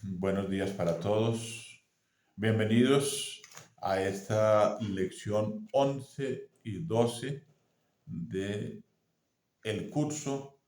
Buenos días para todos. Bienvenidos a esta lección 11 y 12 de el curso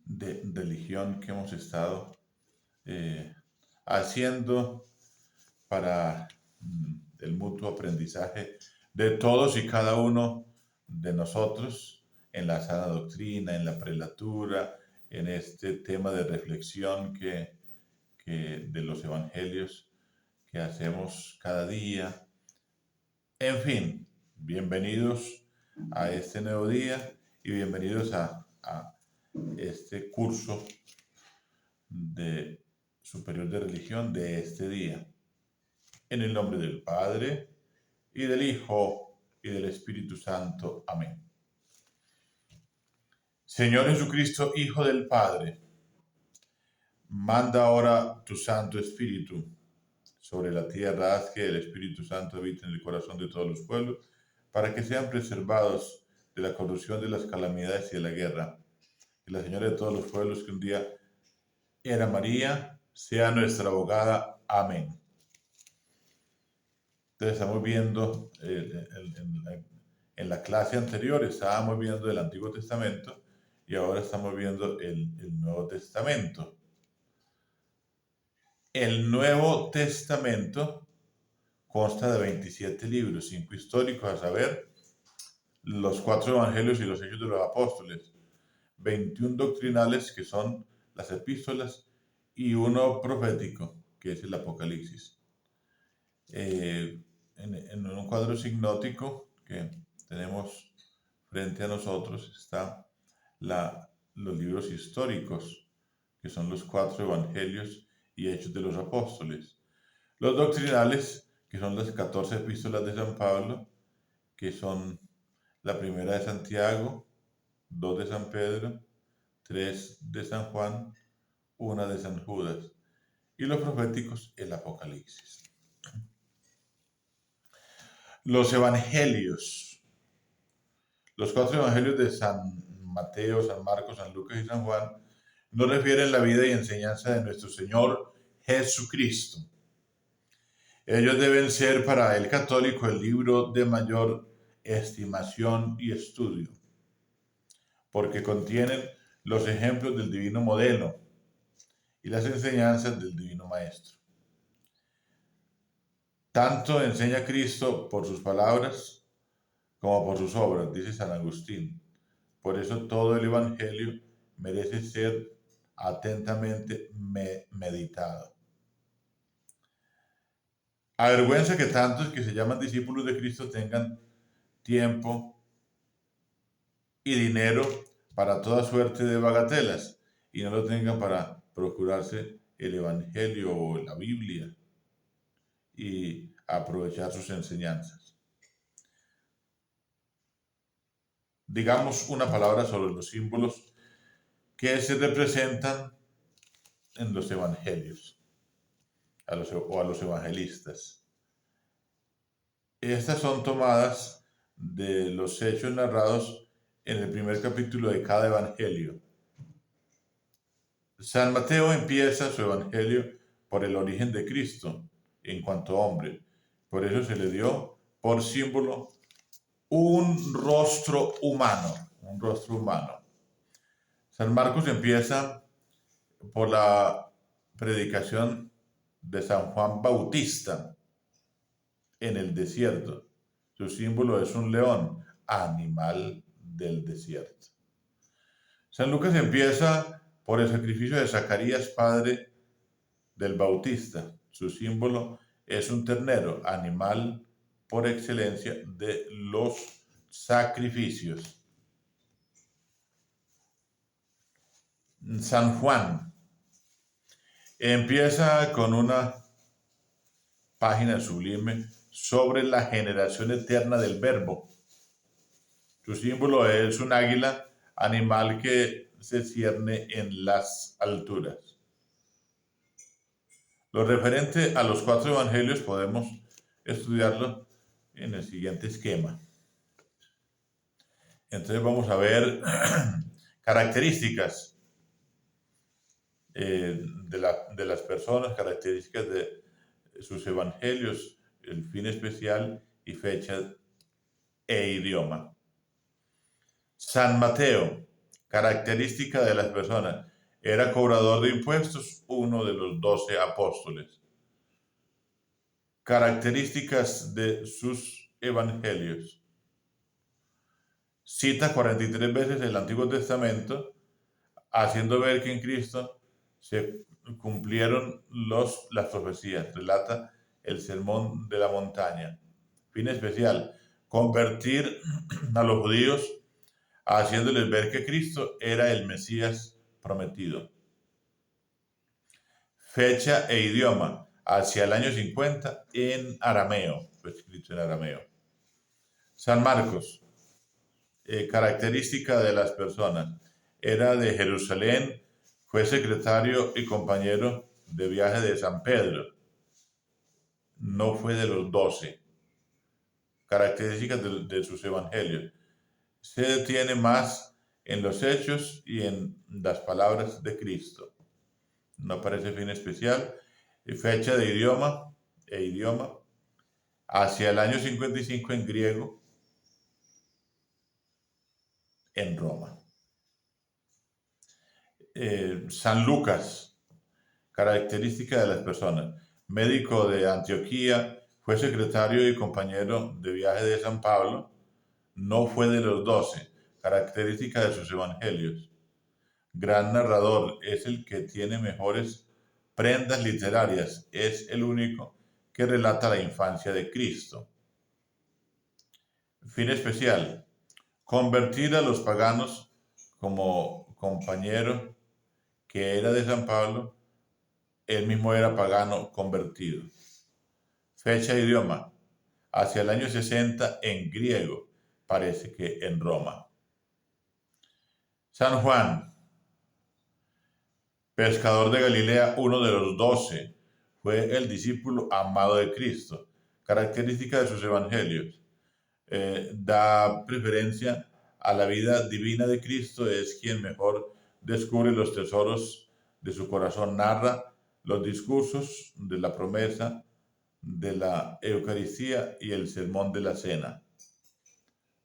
de religión que hemos estado eh, haciendo para el mutuo aprendizaje de todos y cada uno de nosotros en la sana doctrina, en la prelatura, en este tema de reflexión que de los evangelios que hacemos cada día. En fin, bienvenidos a este nuevo día y bienvenidos a este curso de superior de religión de este día. En el nombre del Padre, y del Hijo, y del Espíritu Santo. Amén. Señor Jesucristo, Hijo del Padre, manda ahora tu Santo Espíritu sobre la tierra, haz que el Espíritu Santo habite en el corazón de todos los pueblos, para que sean preservados de la corrupción, de las calamidades y de la guerra. Que la Señora de todos los pueblos, que un día era María, sea nuestra abogada. Amén. Entonces estamos viendo, en la clase anterior estábamos viendo el Antiguo Testamento y ahora estamos viendo el Nuevo Testamento. El Nuevo Testamento consta de 27 libros, 5 históricos, a saber, los 4 evangelios y los hechos de los apóstoles, 21 doctrinales, que son las epístolas, y uno profético, que es el Apocalipsis. En un cuadro signótico que tenemos frente a nosotros está los libros históricos, que son los 4 evangelios y hechos de los apóstoles. Los doctrinales, que son las 14 epístolas de San Pablo, que son la primera de Santiago, 2 de San Pedro, 3 de San Juan, 1 de San Judas, y los proféticos, el Apocalipsis. Los evangelios. Los 4 evangelios de San Mateo, San Marcos, San Lucas y San Juan nos refieren la vida y enseñanza de nuestro Señor Jesucristo. Ellos deben ser para el católico el libro de mayor estimación y estudio, porque contienen los ejemplos del divino modelo y las enseñanzas del divino maestro. Tanto enseña Cristo por sus palabras como por sus obras, dice San Agustín. Por eso todo el Evangelio merece ser atentamente meditado. Avergüenza que tantos que se llaman discípulos de Cristo tengan tiempo y dinero para toda suerte de bagatelas y no lo tengan para procurarse el Evangelio o la Biblia y aprovechar sus enseñanzas. Digamos una palabra sobre los símbolos que se representan en los evangelios o a los evangelistas. Estas son tomadas de los hechos narrados en el primer capítulo de cada evangelio. San Mateo empieza su evangelio por el origen de Cristo en cuanto hombre. Por eso se le dio por símbolo un rostro humano, un rostro humano. San Marcos empieza por la predicación de San Juan Bautista en el desierto. Su símbolo es un león, animal del desierto. San Lucas empieza por el sacrificio de Zacarías, padre del Bautista. Su símbolo es un ternero, animal por excelencia de los sacrificios. San Juan empieza con una página sublime sobre la generación eterna del Verbo. Su símbolo es un águila, animal que se cierne en las alturas. Lo referente a los 4 evangelios podemos estudiarlo en el siguiente esquema. Entonces vamos a ver características de las personas, características de sus evangelios, el fin especial y fecha e idioma. San Mateo, característica de las personas, era cobrador de impuestos, uno de los 12 apóstoles. Características de sus evangelios. Cita 43 veces el Antiguo Testamento, haciendo ver que en Cristo se cumplieron las profecías. Relata el sermón de la montaña. Fin especial, convertir a los judíos haciéndoles ver que Cristo era el Mesías prometido. Fecha e idioma, hacia el año 50 en arameo, fue escrito en arameo. San Marcos, característica de las personas, era de Jerusalén, fue secretario y compañero de viaje de San Pedro, no fue de los 12. Características de sus evangelios, se detiene más en los hechos y en las palabras de Cristo. No aparece fin especial. Fecha de idioma hacia el año 55 en griego, en Roma. San Lucas, característica de las personas, médico de Antioquía, fue secretario y compañero de viaje de San Pablo, no fue de los 12, característica de sus evangelios. Gran narrador, es el que tiene mejores prendas literarias, es el único que relata la infancia de Cristo. Fin especial, convertir a los paganos como compañero que era de San Pablo, él mismo era pagano convertido. Fecha e idioma, hacia el año 60 en griego, parece que en Roma. San Juan, pescador de Galilea, uno de los 12, fue el discípulo amado de Cristo. Característica de sus evangelios, da preferencia a la vida divina de Cristo, es quien mejor descubre los tesoros de su corazón, narra los discursos de la promesa, de la Eucaristía y el sermón de la cena.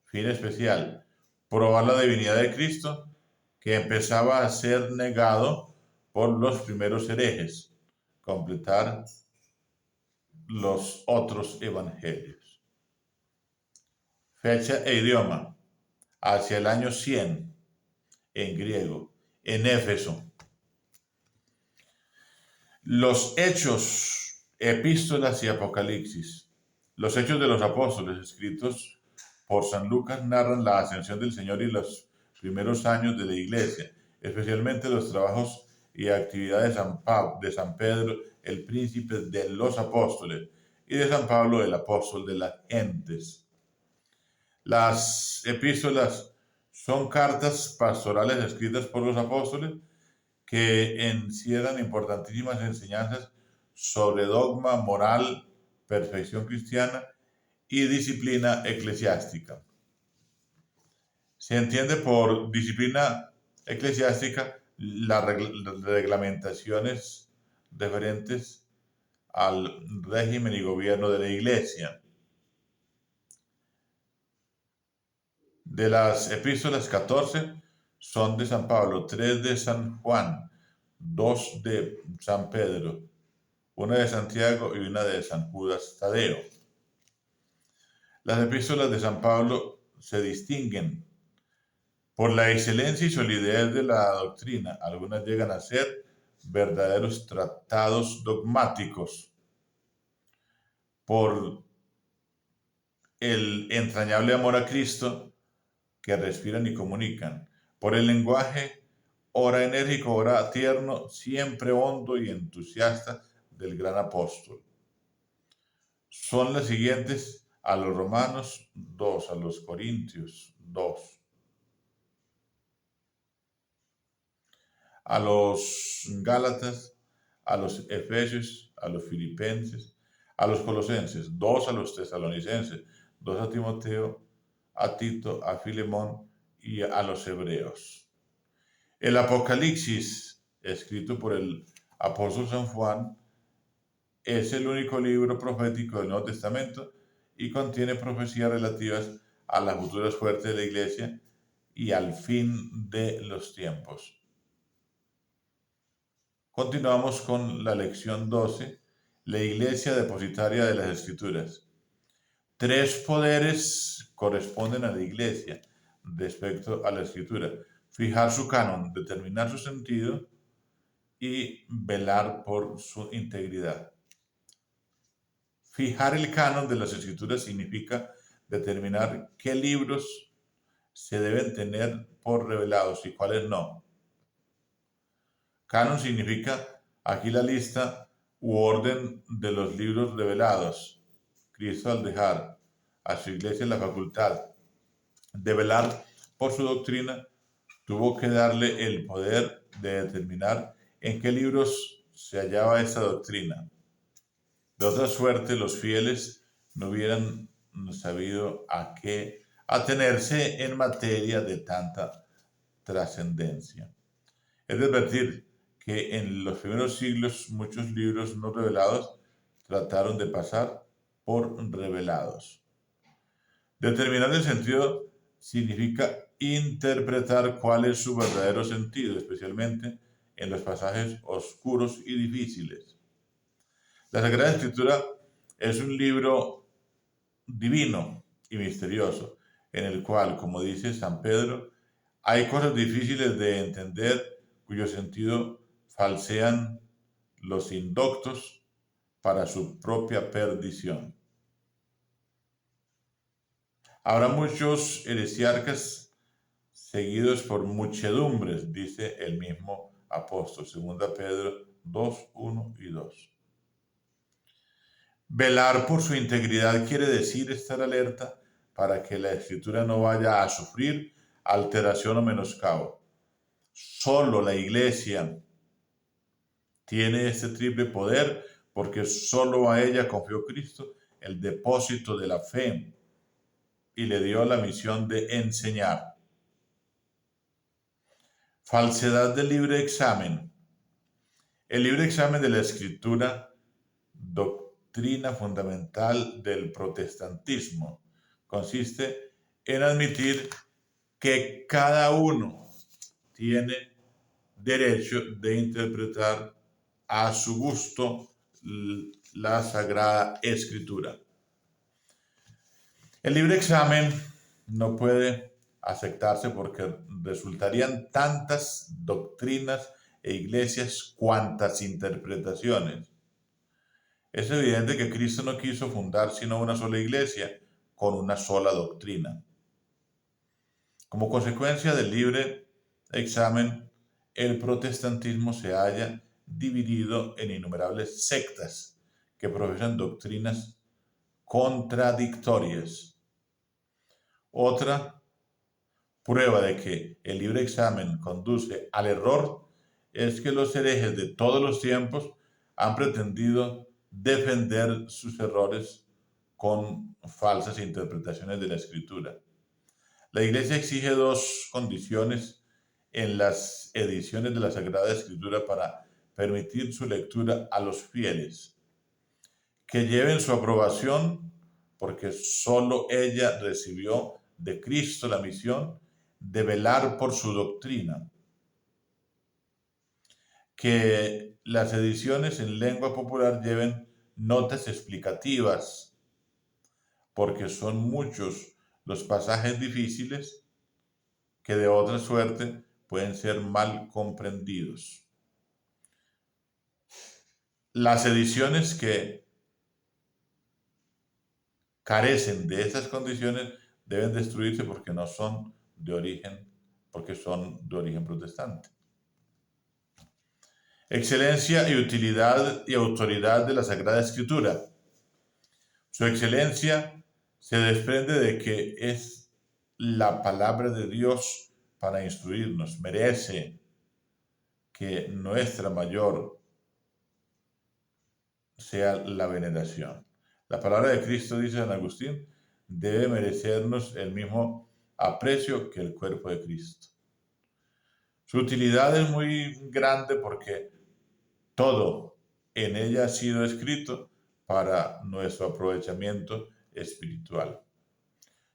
Fin especial, probar la divinidad de Cristo, que empezaba a ser negado por los primeros herejes, completar los otros evangelios. Fecha e idioma, hacia el año 100 en griego, en Éfeso. Los hechos, epístolas y apocalipsis. Los hechos de los apóstoles escritos por San Lucas narran la ascensión del Señor y los primeros años de la iglesia, especialmente los trabajos y actividades de San Pedro, el príncipe de los apóstoles, y de San Pablo, el apóstol de las gentes. Las epístolas son cartas pastorales escritas por los apóstoles que encierran importantísimas enseñanzas sobre dogma, moral, perfección cristiana y disciplina eclesiástica. Se entiende por disciplina eclesiástica las reglamentaciones referentes al régimen y gobierno de la Iglesia. De las epístolas, 14 son de San Pablo, 3 de San Juan, 2 de San Pedro, una de Santiago y una de San Judas Tadeo. Las epístolas de San Pablo se distinguen por la excelencia y solidez de la doctrina. Algunas llegan a ser verdaderos tratados dogmáticos, por el entrañable amor a Cristo que respiran y comunican, por el lenguaje ora enérgico, ora tierno, siempre hondo y entusiasta del gran apóstol. Son las siguientes a los Romanos 2, a los Corintios 2, a los Gálatas, a los Efesios, a los Filipenses, a los Colosenses, 2 a los Tesalonicenses, 2 a Timoteo, a Tito, a Filemón y a los Hebreos. El Apocalipsis, escrito por el apóstol San Juan es el único libro profético del Nuevo Testamento y contiene profecías relativas a la futura suerte de la iglesia y al fin de los tiempos. Continuamos con la lección 12, la iglesia depositaria de las Escrituras. 3 poderes corresponden a la iglesia respecto a la Escritura: fijar su canon, determinar su sentido y velar por su integridad. Fijar el canon de las Escrituras significa determinar qué libros se deben tener por revelados y cuáles no. Canon significa aquí la lista u orden de los libros revelados. Cristo, al dejar a su iglesia la facultad de velar por su doctrina, tuvo que darle el poder de determinar en qué libros se hallaba esa doctrina. De otra suerte, los fieles no hubieran sabido a qué atenerse en materia de tanta trascendencia. Es de advertir que en los primeros siglos muchos libros no revelados trataron de pasar por revelados. Determinar el sentido significa interpretar cuál es su verdadero sentido, especialmente en los pasajes oscuros y difíciles. La Sagrada Escritura es un libro divino y misterioso, en el cual, como dice San Pedro, hay cosas difíciles de entender cuyo sentido falsean los indoctos para su propia perdición. Habrá muchos heresiarcas seguidos por muchedumbres, dice el mismo apóstol, 2 Pedro 2, 1 y 2. Velar por su integridad quiere decir estar alerta para que la Escritura no vaya a sufrir alteración o menoscabo. Solo la Iglesia tiene este triple poder porque solo a ella confió Cristo el depósito de la fe y le dio la misión de enseñar. Falsedad del libre examen. El libre examen de la Escritura, doctrina fundamental del protestantismo, consiste en admitir que cada uno tiene derecho de interpretar a su gusto la Sagrada Escritura. El libre examen no puede aceptarse porque resultarían tantas doctrinas e iglesias cuantas interpretaciones. Es evidente que Cristo no quiso fundar sino una sola iglesia con una sola doctrina. Como consecuencia del libre examen, el protestantismo se halla dividido en innumerables sectas que profesan doctrinas contradictorias. Otra prueba de que el libre examen conduce al error es que los herejes de todos los tiempos han pretendido defender sus errores con falsas interpretaciones de la Escritura. La Iglesia exige 2 condiciones en las ediciones de la Sagrada Escritura para permitir su lectura a los fieles: que lleven su aprobación, porque solo ella recibió de Cristo la misión de velar por su doctrina; que las ediciones en lengua popular lleven notas explicativas, porque son muchos los pasajes difíciles que de otra suerte pueden ser mal comprendidos. Las ediciones que carecen de estas condiciones deben destruirse porque son de origen protestante. Excelencia y utilidad y autoridad de la Sagrada Escritura. Su excelencia se desprende de que es la palabra de Dios para instruirnos. Merece que nuestra mayor sea la veneración. La palabra de Cristo, dice San Agustín, debe merecernos el mismo aprecio que el cuerpo de Cristo. Su utilidad es muy grande porque Todo en ella ha sido escrito para nuestro aprovechamiento espiritual.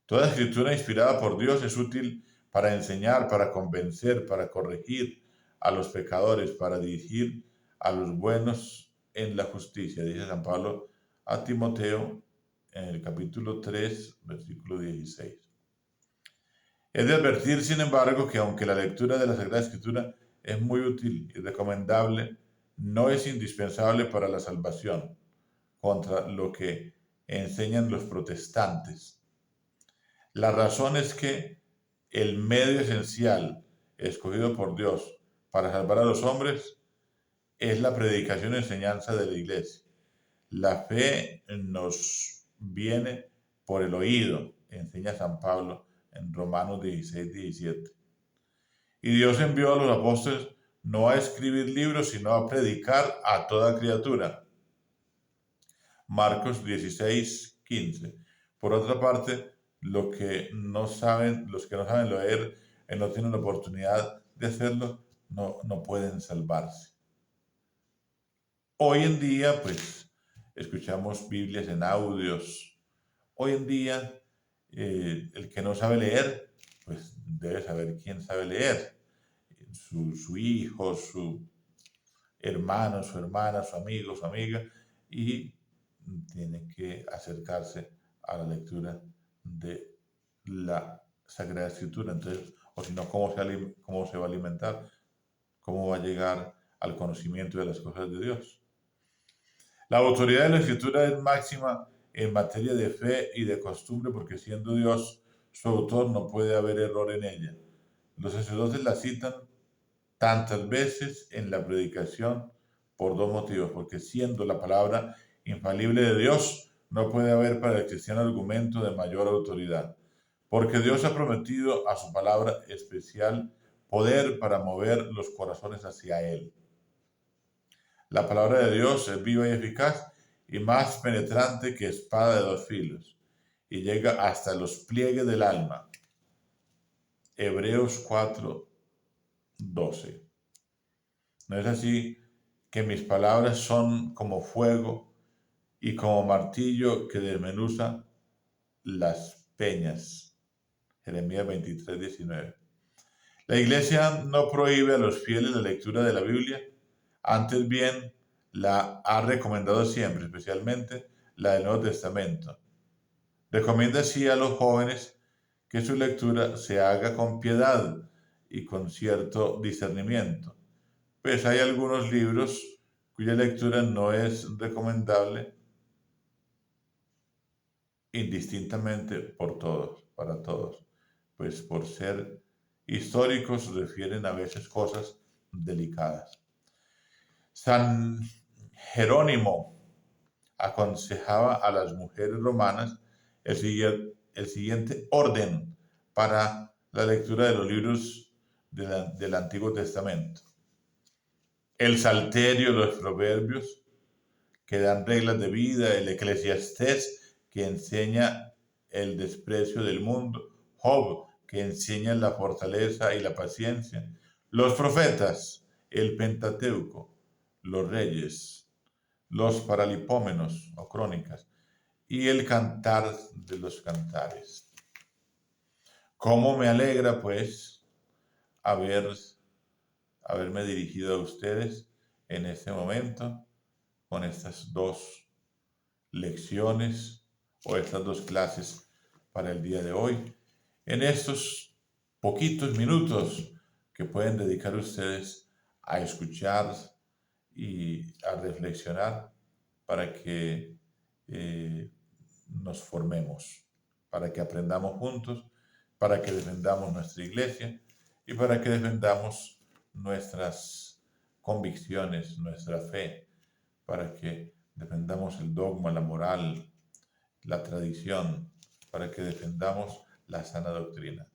Toda escritura inspirada por Dios es útil para enseñar, para convencer, para corregir a los pecadores, para dirigir a los buenos en la justicia, dice San Pablo a Timoteo en el capítulo 3, versículo 16. Es de advertir, sin embargo, que aunque la lectura de la Sagrada Escritura es muy útil y recomendable, no es indispensable para la salvación, contra lo que enseñan los protestantes. La razón es que el medio esencial escogido por Dios para salvar a los hombres es la predicación y enseñanza de la Iglesia. La fe nos viene por el oído, enseña San Pablo en Romanos 16, 17. Y Dios envió a los apóstoles no a escribir libros, sino a predicar a toda criatura. Marcos 16, 15. Por otra parte, los que no saben leer y no tienen la oportunidad de hacerlo, no pueden salvarse. Hoy en día, pues, escuchamos Biblias en audios. Hoy en día, el que no sabe leer, pues debe saber quién sabe leer. Su hijo, su hermano, su hermana, su amigo, su amiga, y tiene que acercarse a la lectura de la Sagrada Escritura. Entonces, o si no, ¿cómo se va a alimentar? ¿Cómo va a llegar al conocimiento de las cosas de Dios? La autoridad de la Escritura es máxima en materia de fe y de costumbre, porque siendo Dios su autor no puede haber error en ella. Los sacerdotes la citan tantas veces en la predicación por dos motivos, porque siendo la palabra infalible de Dios, no puede haber para el cristiano argumento de mayor autoridad, porque Dios ha prometido a su palabra especial poder para mover los corazones hacia Él. La palabra de Dios es viva y eficaz y más penetrante que espada de dos filos, y llega hasta los pliegues del alma. Hebreos 4, 12. ¿No es así que mis palabras son como fuego y como martillo que desmenuza las peñas? Jeremías 23, 19. La Iglesia no prohíbe a los fieles la lectura de la Biblia, antes bien la ha recomendado siempre, especialmente la del Nuevo Testamento. Recomienda así a los jóvenes que su lectura se haga con piedad y con cierto discernimiento, pues hay algunos libros cuya lectura no es recomendable indistintamente por todos, para todos, pues por ser históricos refieren a veces cosas delicadas. San Jerónimo aconsejaba a las mujeres romanas el siguiente orden para la lectura de los libros del Antiguo Testamento: el Salterio, los Proverbios, que dan reglas de vida; el Eclesiastés, que enseña el desprecio del mundo; Job, que enseña la fortaleza y la paciencia; los profetas; el Pentateuco; los reyes; los paralipómenos o crónicas; y el Cantar de los Cantares. ¿Cómo me alegra, pues, haberme dirigido a ustedes en este momento con estas dos lecciones o estas dos clases para el día de hoy, en estos poquitos minutos que pueden dedicar ustedes a escuchar y a reflexionar para que nos formemos, para que aprendamos juntos, para que defendamos nuestra iglesia y para que defendamos nuestras convicciones, nuestra fe, para que defendamos el dogma, la moral, la tradición, para que defendamos la sana doctrina.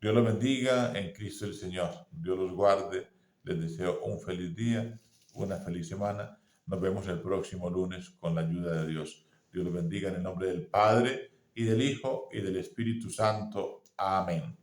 Dios los bendiga en Cristo el Señor. Dios los guarde. Les deseo un feliz día, una feliz semana. Nos vemos el próximo lunes con la ayuda de Dios. Dios los bendiga en el nombre del Padre, y del Hijo, y del Espíritu Santo. Amén.